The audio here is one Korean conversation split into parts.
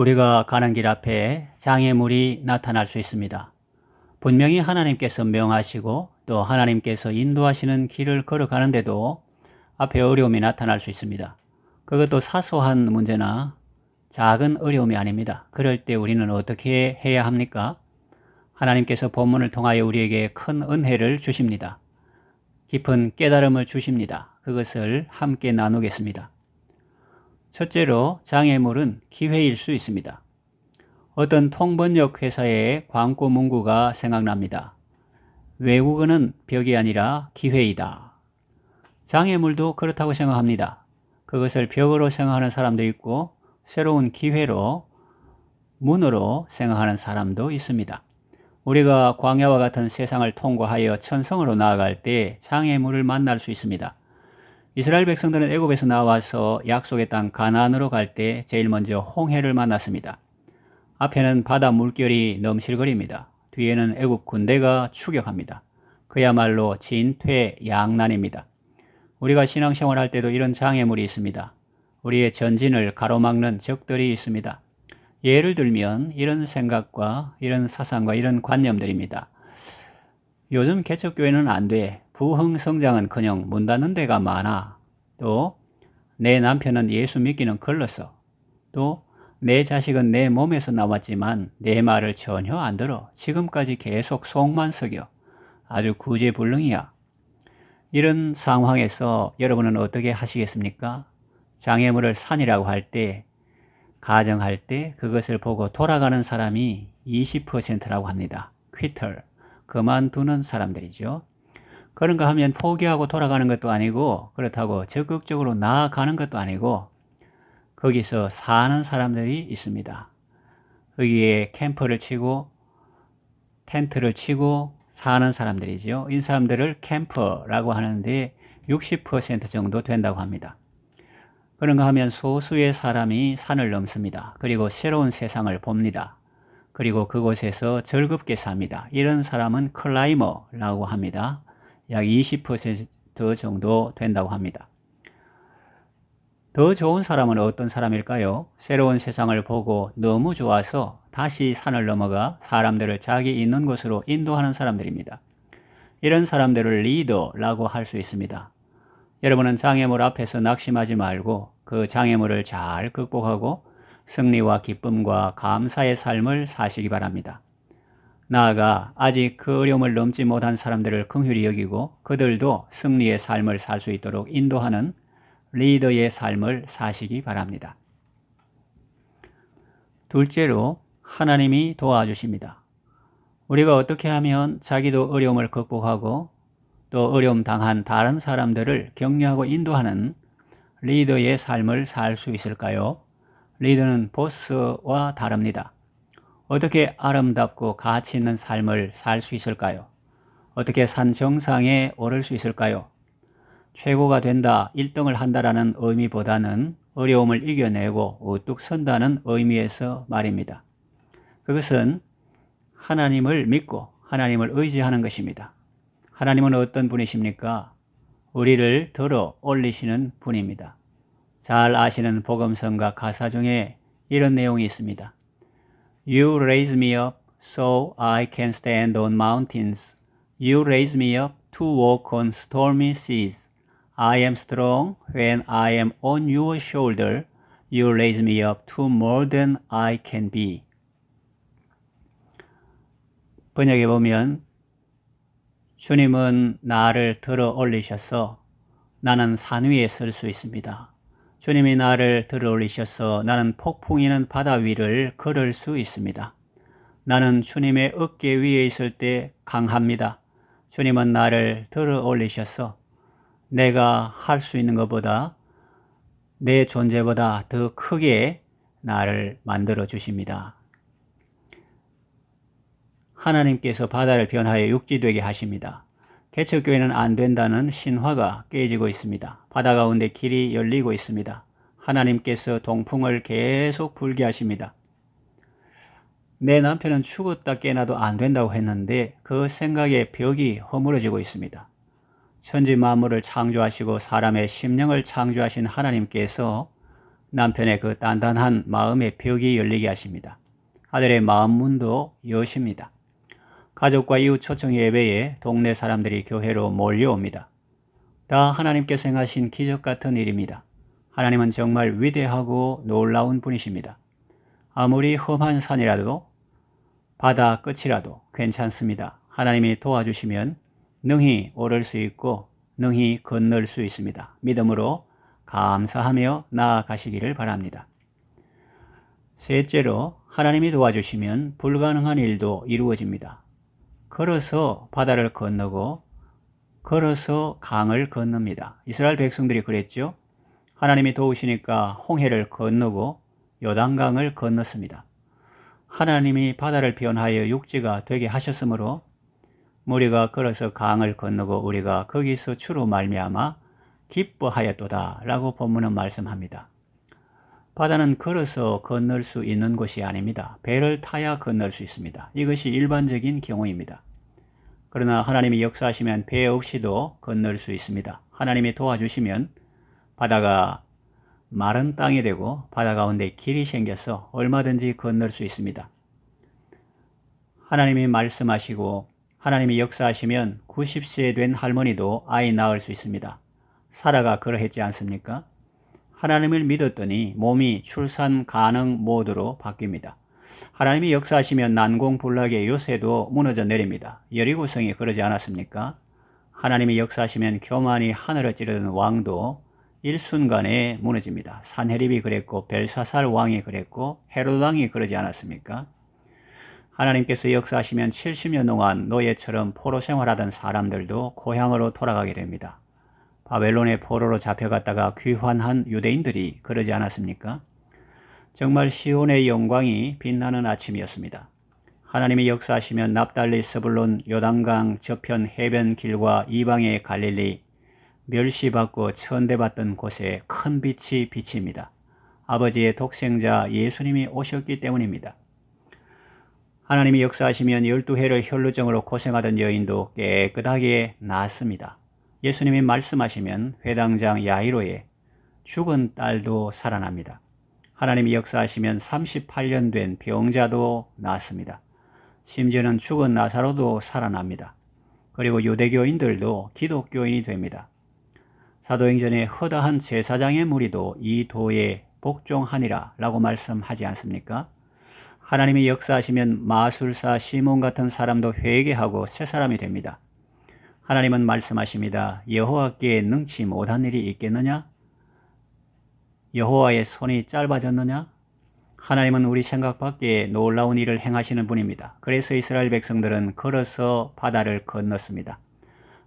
우리가 가는 길 앞에 장애물이 나타날 수 있습니다. 분명히 하나님께서 명하시고 또 하나님께서 인도하시는 길을 걸어가는데도 앞에 어려움이 나타날 수 있습니다. 그것도 사소한 문제나 작은 어려움이 아닙니다. 그럴 때 우리는 어떻게 해야 합니까? 하나님께서 본문을 통하여 우리에게 큰 은혜를 주십니다. 깊은 깨달음을 주십니다. 그것을 함께 나누겠습니다. 첫째로 장애물은 기회일 수 있습니다. 어떤 통번역 회사의 광고 문구가 생각납니다. 외국어는 벽이 아니라 기회이다. 장애물도 그렇다고 생각합니다. 그것을 벽으로 생각하는 사람도 있고 새로운 기회로, 문으로 생각하는 사람도 있습니다. 우리가 광야와 같은 세상을 통과하여 천성으로 나아갈 때 장애물을 만날 수 있습니다. 이스라엘 백성들은 애굽에서 나와서 약속의 땅 가나안으로 갈 때 제일 먼저 홍해를 만났습니다. 앞에는 바다 물결이 넘실거립니다. 뒤에는 애굽 군대가 추격합니다. 그야말로 진퇴양난입니다. 우리가 신앙생활 할 때도 이런 장애물이 있습니다. 우리의 전진을 가로막는 적들이 있습니다. 예를 들면 이런 생각과 이런 사상과 이런 관념들입니다. 요즘 개척교회는 안 돼. 부흥성장은커녕 문 닫는 데가 많아. 또 내 남편은 예수 믿기는 걸렀어. 또 내 자식은 내 몸에서 나왔지만 내 말을 전혀 안 들어. 지금까지 계속 속만 썩여. 아주 구제불능이야. 이런 상황에서 여러분은 어떻게 하시겠습니까? 장애물을 산이라고 할 때, 가정할 때 그것을 보고 돌아가는 사람이 20%라고 합니다. 퀴터, 그만두는 사람들이죠. 그런가 하면 포기하고 돌아가는 것도 아니고 그렇다고 적극적으로 나아가는 것도 아니고 거기서 사는 사람들이 있습니다. 거기에 캠프를 치고 텐트를 치고 사는 사람들이죠. 이 사람들을 캠퍼라고 하는데 60% 정도 된다고 합니다. 그런가 하면 소수의 사람이 산을 넘습니다. 그리고 새로운 세상을 봅니다. 그리고 그곳에서 즐겁게 삽니다. 이런 사람은 클라이머라고 합니다. 약 20% 정도 된다고 합니다. 더 좋은 사람은 어떤 사람일까요? 새로운 세상을 보고 너무 좋아서 다시 산을 넘어가 사람들을 자기 있는 곳으로 인도하는 사람들입니다. 이런 사람들을 리더라고 할 수 있습니다. 여러분은 장애물 앞에서 낙심하지 말고 그 장애물을 잘 극복하고 승리와 기쁨과 감사의 삶을 사시기 바랍니다. 나아가 아직 그 어려움을 넘지 못한 사람들을 긍휼히 여기고 그들도 승리의 삶을 살 수 있도록 인도하는 리더의 삶을 사시기 바랍니다. 둘째로 하나님이 도와주십니다. 우리가 어떻게 하면 자기도 어려움을 극복하고 또 어려움 당한 다른 사람들을 격려하고 인도하는 리더의 삶을 살 수 있을까요? 리더는 보스와 다릅니다. 어떻게 아름답고 가치 있는 삶을 살 수 있을까요? 어떻게 산 정상에 오를 수 있을까요? 최고가 된다, 1등을 한다라는 의미보다는 어려움을 이겨내고 우뚝 선다는 의미에서 말입니다. 그것은 하나님을 믿고 하나님을 의지하는 것입니다. 하나님은 어떤 분이십니까? 우리를 들어 올리시는 분입니다. 잘 아시는 복음성가 가사 중에 이런 내용이 있습니다. You raise me up so I can stand on mountains. You raise me up to walk on stormy seas. I am strong when I am on your shoulder. You raise me up to more than I can be. 번역해 보면 주님은 나를 들어 올리셔서 나는 산 위에 설 수 있습니다. 주님이 나를 들어 올리셔서 나는 폭풍이는 바다 위를 걸을 수 있습니다. 나는 주님의 어깨 위에 있을 때 강합니다. 주님은 나를 들어 올리셔서 내가 할 수 있는 것보다 내 존재보다 더 크게 나를 만들어 주십니다. 하나님께서 바다를 변하여 육지되게 하십니다. 개척교회는 안 된다는 신화가 깨지고 있습니다. 바다 가운데 길이 열리고 있습니다. 하나님께서 동풍을 계속 불게 하십니다. 내 남편은 죽었다 깨어나도 안 된다고 했는데 그 생각에 벽이 허물어지고 있습니다. 천지 만물을 창조하시고 사람의 심령을 창조하신 하나님께서 남편의 그 단단한 마음의 벽이 열리게 하십니다. 아들의 마음 문도 여십니다. 가족과 이웃 초청 예배에 동네 사람들이 교회로 몰려옵니다. 다 하나님께서 행하신 기적 같은 일입니다. 하나님은 정말 위대하고 놀라운 분이십니다. 아무리 험한 산이라도 바다 끝이라도 괜찮습니다. 하나님이 도와주시면 능히 오를 수 있고 능히 건널 수 있습니다. 믿음으로 감사하며 나아가시기를 바랍니다. 셋째로, 하나님이 도와주시면 불가능한 일도 이루어집니다. 걸어서 바다를 건너고 걸어서 강을 건넙니다. 이스라엘 백성들이 그랬죠. 하나님이 도우시니까 홍해를 건너고 요단강을 건넜습니다. 하나님이 바다를 변하여 육지가 되게 하셨으므로 우리가 걸어서 강을 건너고 우리가 거기서 주로 말미암아 기뻐하였도다 라고 본문은 말씀합니다. 바다는 걸어서 건널 수 있는 곳이 아닙니다. 배를 타야 건널 수 있습니다. 이것이 일반적인 경우입니다. 그러나 하나님이 역사하시면 배 없이도 건널 수 있습니다. 하나님이 도와주시면 바다가 마른 땅이 되고 바다 가운데 길이 생겨서 얼마든지 건널 수 있습니다. 하나님이 말씀하시고 하나님이 역사하시면 90세 된 할머니도 아이 낳을 수 있습니다. 사라가 그러했지 않습니까? 하나님을 믿었더니 몸이 출산 가능 모드로 바뀝니다. 하나님이 역사하시면 난공불락의 요새도 무너져 내립니다. 여리고성이 그러지 않았습니까? 하나님이 역사하시면 교만이 하늘을 찌르던 왕도 일순간에 무너집니다. 산헤립이 그랬고 벨사살 왕이 그랬고 헤롯 왕이 그러지 않았습니까? 하나님께서 역사하시면 70년 동안 노예처럼 포로 생활하던 사람들도 고향으로 돌아가게 됩니다. 바벨론의 포로로 잡혀갔다가 귀환한 유대인들이 그러지 않았습니까? 정말 시온의 영광이 빛나는 아침이었습니다. 하나님이 역사하시면 납달리, 스불론, 요단강 저편 해변길과 이방의 갈릴리, 멸시받고 천대받던 곳에 큰 빛이 비칩니다. 아버지의 독생자 예수님이 오셨기 때문입니다. 하나님이 역사하시면 12해를 혈루증으로 고생하던 여인도 깨끗하게 낫습니다. 예수님이 말씀하시면 회당장 야이로의 죽은 딸도 살아납니다. 하나님이 역사하시면 38년 된 병자도 낫습니다. 심지어는 죽은 나사로도 살아납니다. 그리고 유대교인들도 기독교인이 됩니다. 사도행전에 허다한 제사장의 무리도 이 도에 복종하니라 라고 말씀하지 않습니까? 하나님이 역사하시면 마술사 시몬 같은 사람도 회개하고 새 사람이 됩니다. 하나님은 말씀하십니다. 여호와께 능치 못한 일이 있겠느냐? 여호와의 손이 짧아졌느냐? 하나님은 우리 생각 밖에 놀라운 일을 행하시는 분입니다. 그래서 이스라엘 백성들은 걸어서 바다를 건넜습니다.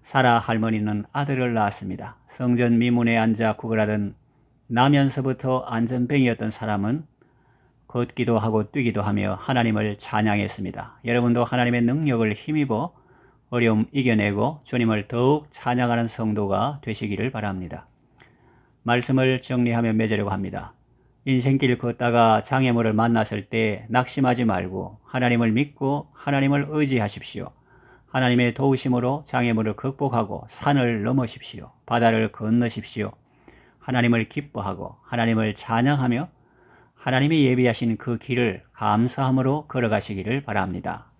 사라 할머니는 아들을 낳았습니다. 성전 미문에 앉아 구걸하던 나면서부터 안전병이었던 사람은 걷기도 하고 뛰기도 하며 하나님을 찬양했습니다. 여러분도 하나님의 능력을 힘입어 어려움 이겨내고 주님을 더욱 찬양하는 성도가 되시기를 바랍니다. 말씀을 정리하며 맺으려고 합니다. 인생길 걷다가 장애물을 만났을 때 낙심하지 말고 하나님을 믿고 하나님을 의지하십시오. 하나님의 도우심으로 장애물을 극복하고 산을 넘으십시오. 바다를 건너십시오. 하나님을 기뻐하고 하나님을 찬양하며 하나님이 예비하신 그 길을 감사함으로 걸어가시기를 바랍니다.